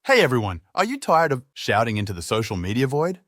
Hey everyone, are you tired of shouting into the social media void?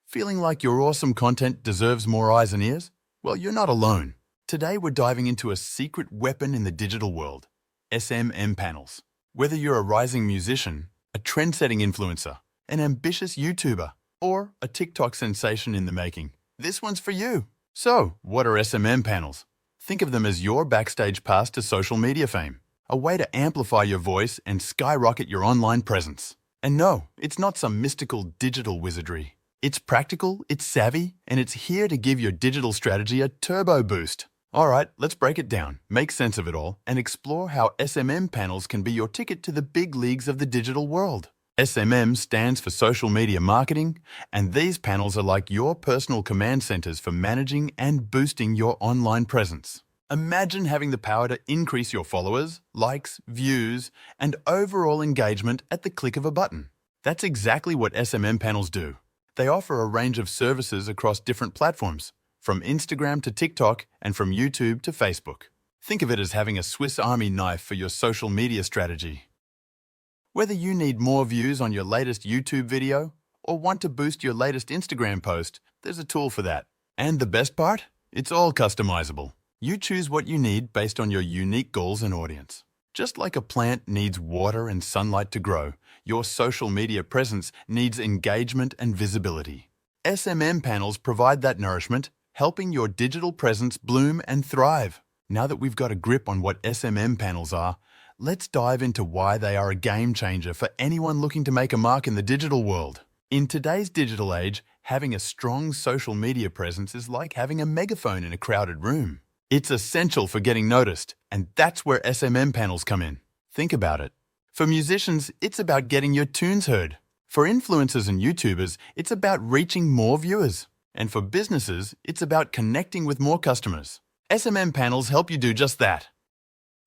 Feeling like your awesome content deserves more eyes and ears? Well, you're not alone. Today we're diving into a secret weapon in the digital world, SMM panels. Whether you're a rising musician, a trend-setting influencer, an ambitious YouTuber, or a TikTok sensation in the making, this one's for you. So, what are SMM panels? Think of them as your backstage pass to social media fame. A way to amplify your voice and skyrocket your online presence. And no, it's not some mystical digital wizardry. It's practical, it's savvy, and it's here to give your digital strategy a turbo boost. Alright, let's break it down, make sense of it all, and explore how SMM panels can be your ticket to the big leagues of the digital world. SMM stands for social media marketing, and these panels are like your personal command centers for managing and boosting your online presence. Imagine having the power to increase your followers, likes, views, and overall engagement at the click of a button. That's exactly what SMM panels do. They offer a range of services across different platforms, from Instagram to TikTok and from YouTube to Facebook. Think of it as having a Swiss Army knife for your social media strategy. Whether you need more views on your latest YouTube video or want to boost your latest Instagram post, there's a tool for that. And the best part? It's all customizable. You choose what you need based on your unique goals and audience. Just like a plant needs water and sunlight to grow, your social media presence needs engagement and visibility. SMM panels provide that nourishment, helping your digital presence bloom and thrive. Now that we've got a grip on what SMM panels are, let's dive into why they are a game changer for anyone looking to make a mark in the digital world. In today's digital age, having a strong social media presence is like having a megaphone in a crowded room. It's essential for getting noticed, and that's where SMM panels come in. Think about it. For musicians, it's about getting your tunes heard. For influencers and YouTubers, it's about reaching more viewers. And for businesses, it's about connecting with more customers. SMM panels help you do just that.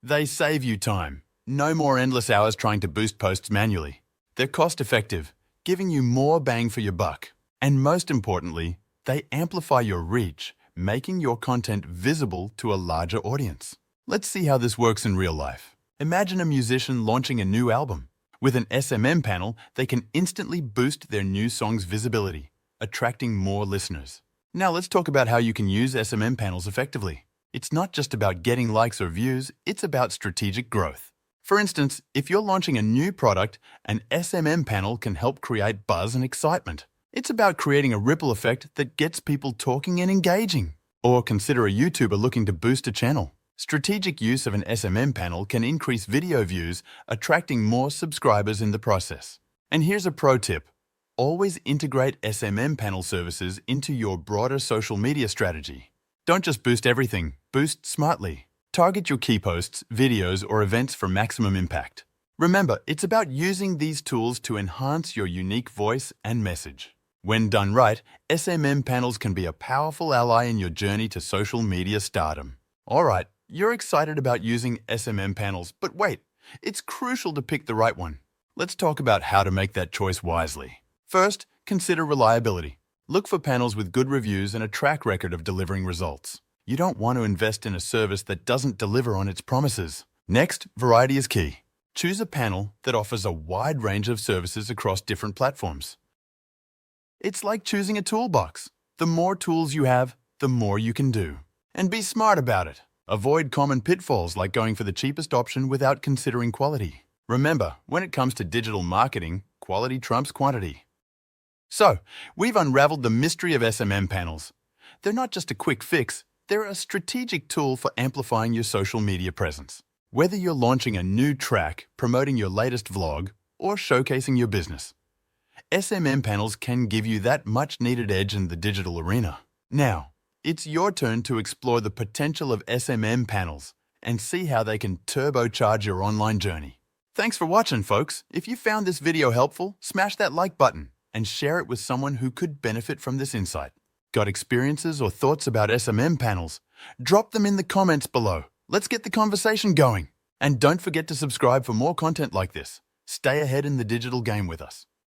They save you time. No more endless hours trying to boost posts manually. They're cost-effective, giving you more bang for your buck. And most importantly, they amplify your reach, making your content visible to a larger audience. Let's see how this works in real life. Imagine a musician launching a new album. With an SMM panel, they can instantly boost their new song's visibility, attracting more listeners. Now let's talk about how you can use SMM panels effectively. It's not just about getting likes or views, it's about strategic growth. For instance, if you're launching a new product, an SMM panel can help create buzz and excitement. It's about creating a ripple effect that gets people talking and engaging. Or consider a YouTuber looking to boost a channel. Strategic use of an SMM panel can increase video views, attracting more subscribers in the process. And here's a pro tip. Always integrate SMM panel services into your broader social media strategy. Don't just boost everything, boost smartly. Target your key posts, videos, or events for maximum impact. Remember, it's about using these tools to enhance your unique voice and message. When done right, SMM panels can be a powerful ally in your journey to social media stardom. Alright, you're excited about using SMM panels, but wait, it's crucial to pick the right one. Let's talk about how to make that choice wisely. First, consider reliability. Look for panels with good reviews and a track record of delivering results. You don't want to invest in a service that doesn't deliver on its promises. Next, variety is key. Choose a panel that offers a wide range of services across different platforms. It's like choosing a toolbox. The more tools you have, the more you can do. And be smart about it. Avoid common pitfalls like going for the cheapest option without considering quality. Remember, when it comes to digital marketing, quality trumps quantity. So, we've unraveled the mystery of SMM panels. They're not just a quick fix, they're a strategic tool for amplifying your social media presence. Whether you're launching a new track, promoting your latest vlog, or showcasing your business, SMM panels can give you that much-needed edge in the digital arena. Now, it's your turn to explore the potential of SMM panels and see how they can turbocharge your online journey. Thanks for watching, folks. If you found this video helpful, smash that like button and share it with someone who could benefit from this insight. Got experiences or thoughts about SMM panels? Drop them in the comments below. Let's get the conversation going. And don't forget to subscribe for more content like this. Stay ahead in the digital game with us.